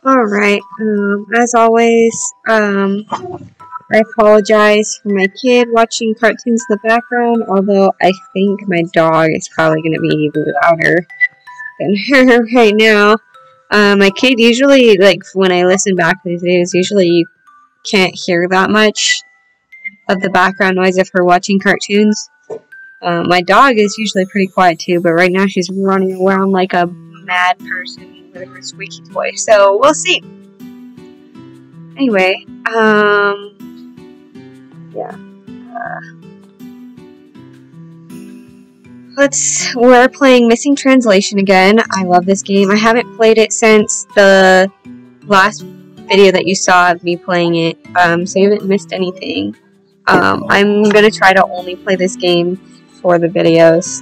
Alright, as always, I apologize for my kid watching cartoons in the background, although I think my dog is probably going to be louder than her right now. My kid usually, like, when I listen back to these videos, usually you can't hear that much of the background noise of her watching cartoons. My dog is usually pretty quiet too, but right now she's running around like a mad person with her squeaky toy, so we'll see. Anyway, yeah. We're playing Missing Translation again. I love this game. I haven't played it since the last video that you saw of me playing it, so you haven't missed anything. I'm gonna try to only play this game for the videos,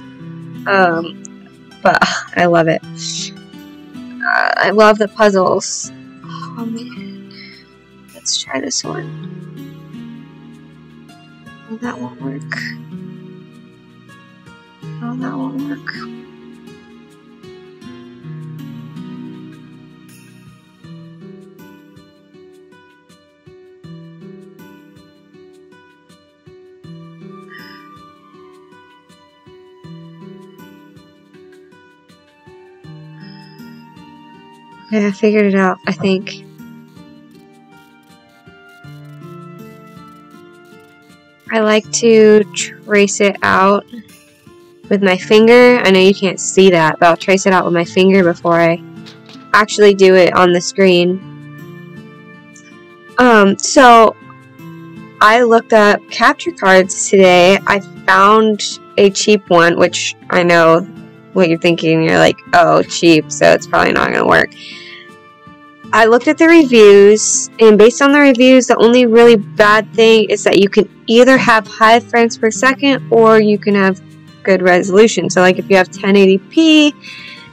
but I love it. I love the puzzles. Oh man. Let's try this one. Oh, that won't work. Oh, that won't work. Okay, I figured it out, I think. I like to trace it out with my finger. I know you can't see that, but I'll trace it out with my finger before I actually do it on the screen. So I looked up capture cards today. I found a cheap one, which I know what you're thinking. You're like, oh, cheap, so it's probably not going to work. I looked at the reviews, and based on the reviews, the only really bad thing is that you can either have high frames per second or you can have good resolution. So like if you have 1080p,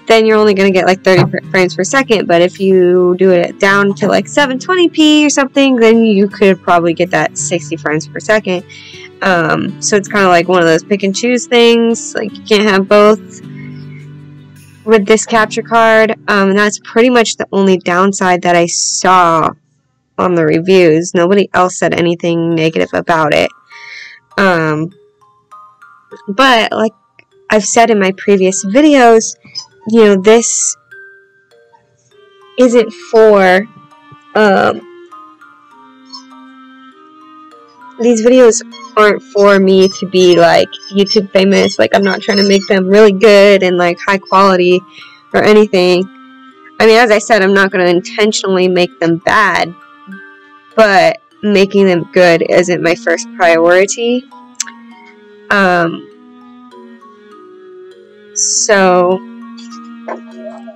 then you're only going to get like 30 frames per second, but if you do it down to like 720p or something, then you could probably get that 60 frames per second. So it's kind of like one of those pick and choose things, like you can't have both with this capture card, and that's pretty much the only downside that I saw on the reviews. Nobody else said anything negative about it. But like I've said in my previous videos, you know, this isn't for, these videos aren't for me to be like YouTube famous. Like I'm not trying to make them really good and like high quality or anything. I mean, as I said, I'm not going to intentionally make them bad, but making them good isn't my first priority. So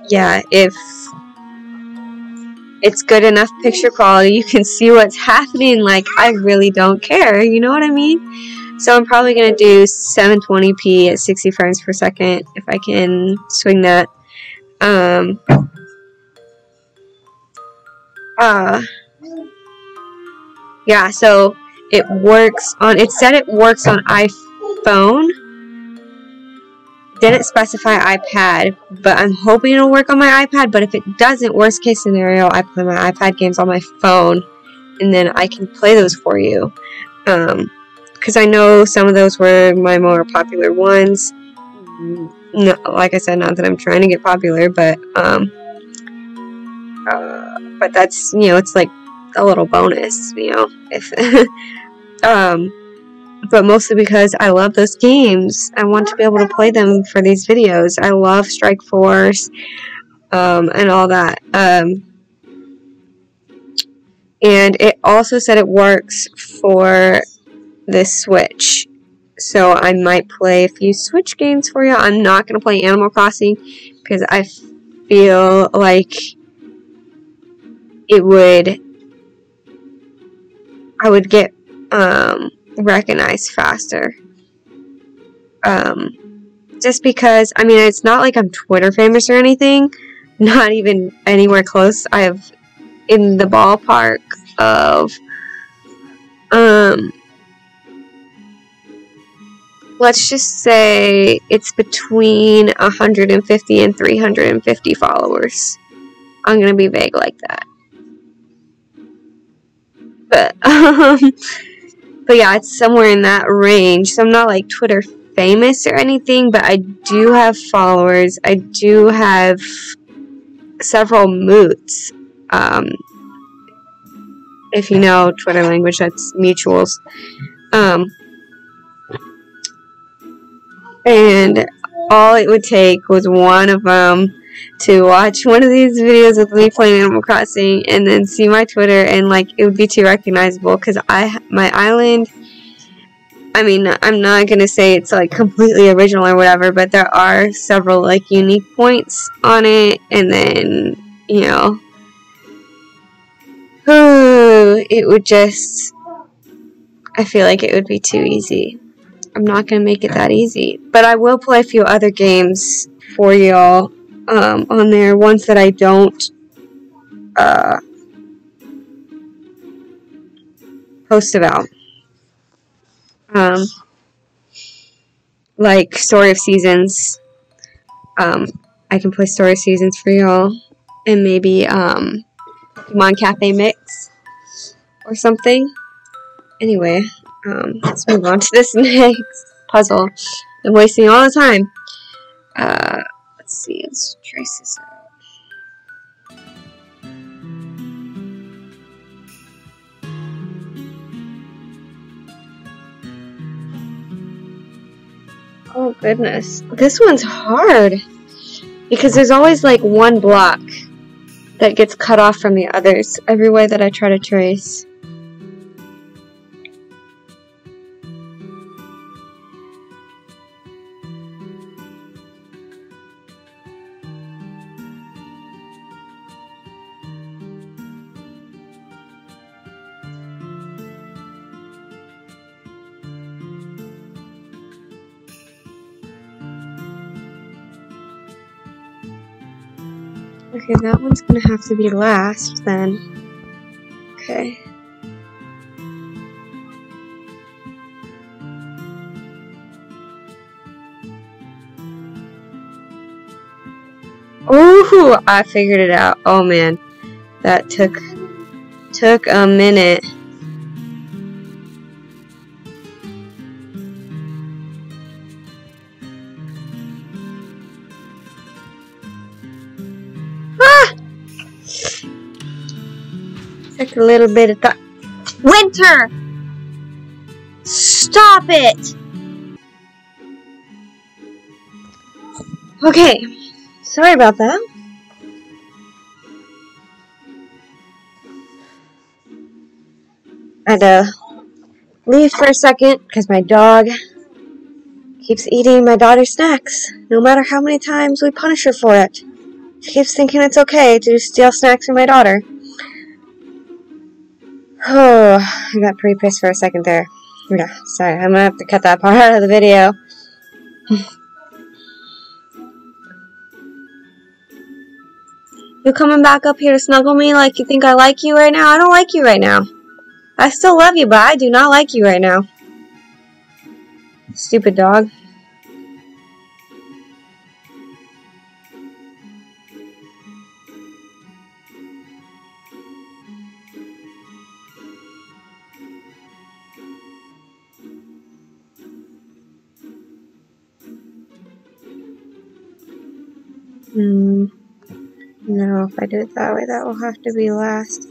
yeah, if it's good enough picture quality, you can see what's happening, like I really don't care, you know what I mean? So I'm probably going to do 720p at 60 frames per second if I can swing that. Yeah, so it works on, it said it works on iPhone. Didn't specify iPad, but I'm hoping it'll work on my iPad. But if it doesn't, worst case scenario, I play my iPad games on my phone, and then I can play those for you. Because I know some of those were my more popular ones. No, like I said, not that I'm trying to get popular, but that's, you know, it's like a little bonus, you know, if but mostly because I love those games. I want to be able to play them for these videos. I love Strike Force, and all that. And it also said it works for the Switch. So I might play a few Switch games for you. I'm not going to play Animal Crossing because I feel like I would get recognized faster. Just because, I mean, it's not like I'm Twitter famous or anything. Not even anywhere close. I have in the ballpark of let's just say it's between 150 and 350 followers. I'm gonna be vague like that. But but yeah, it's somewhere in that range. So I'm not like Twitter famous or anything, but I do have followers. I do have several moots. If you know Twitter language, that's mutuals. And all it would take was one of them to watch one of these videos with me playing Animal Crossing and then see my Twitter, and like it would be too recognizable because my island, I mean, I'm not gonna say it's like completely original or whatever, but there are several like unique points on it, and then, you know, it would just, I feel like it would be too easy. I'm not gonna make it that easy, but I will play a few other games for y'all on there, ones that I don't post about, like Story of Seasons. I can play Story of Seasons for y'all, and maybe Pokemon Cafe Mix or something. Anyway, let's move on to this next puzzle. I'm wasting all the time. Let's see, let's trace this out. Oh goodness, this one's hard because there's always like one block that gets cut off from the others every way that I try to trace. Okay, that one's gonna have to be last then. Okay. Ooh, I figured it out. Oh man, that took a minute. Ah! Took a little bit of time. Winter! Stop it! Okay, sorry about that. I had to leave for a second because my dog keeps eating my daughter's snacks, no matter how many times we punish her for it. She keeps thinking it's okay to steal snacks from my daughter. Oh, I got pretty pissed for a second there. Yeah, sorry, I'm gonna have to cut that part out of the video. You coming back up here to snuggle me like you think I like you right now? I don't like you right now. I still love you, but I do not like you right now. Stupid dog. No, if I do it that way, that will have to be last.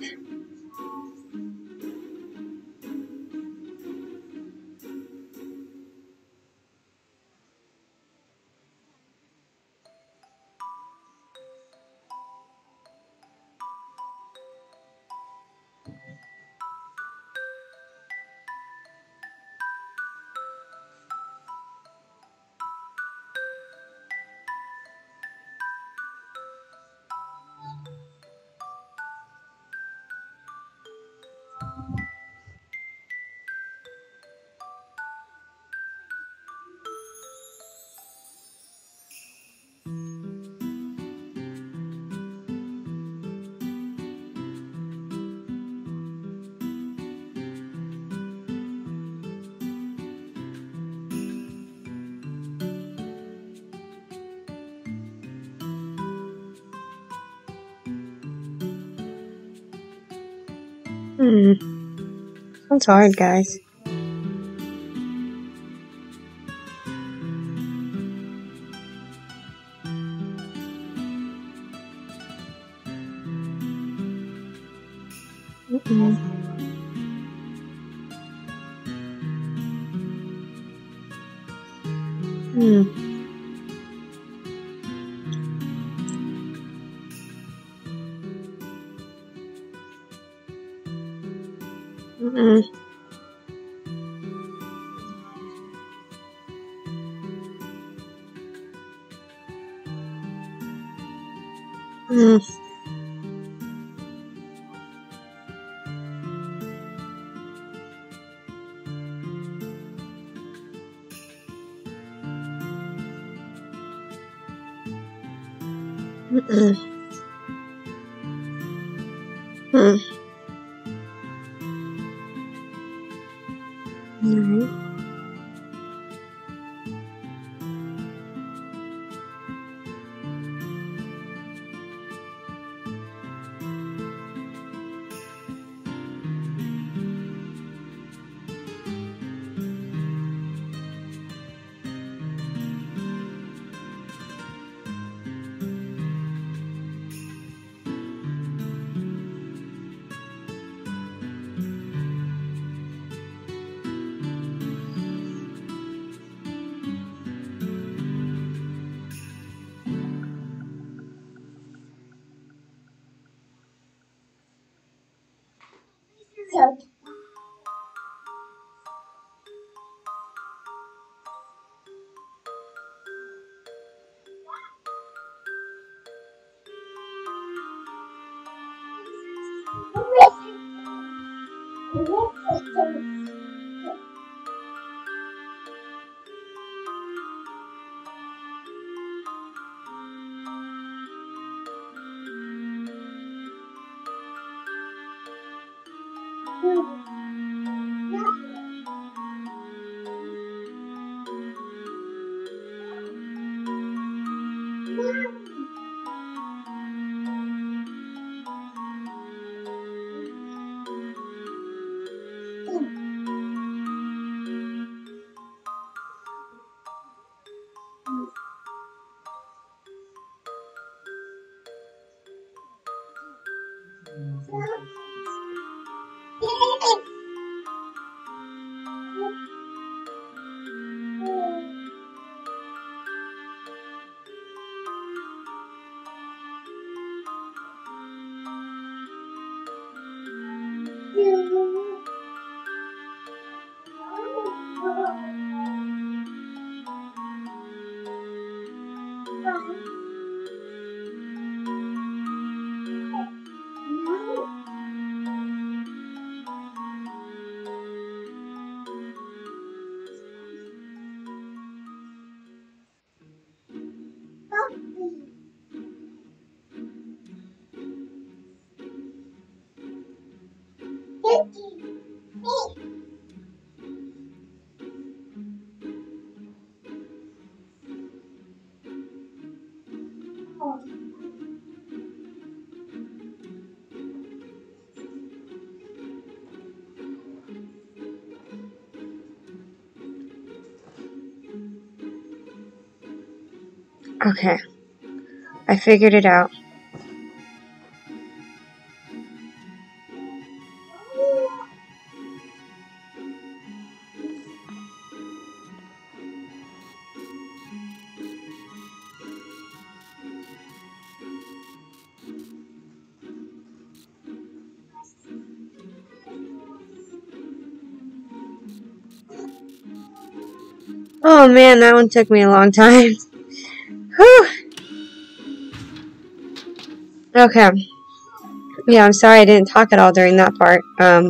Sounds hard, guys. Okay, I figured it out. Oh man, that one took me a long time. Whew. Okay. Yeah, I'm sorry I didn't talk at all during that part. I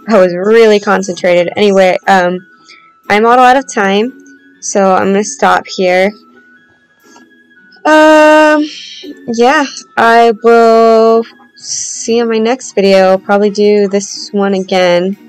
was really concentrated. Anyway, I'm all out of time, so I'm gonna stop here. Yeah, I will see you in my next video. I'll probably do this one again.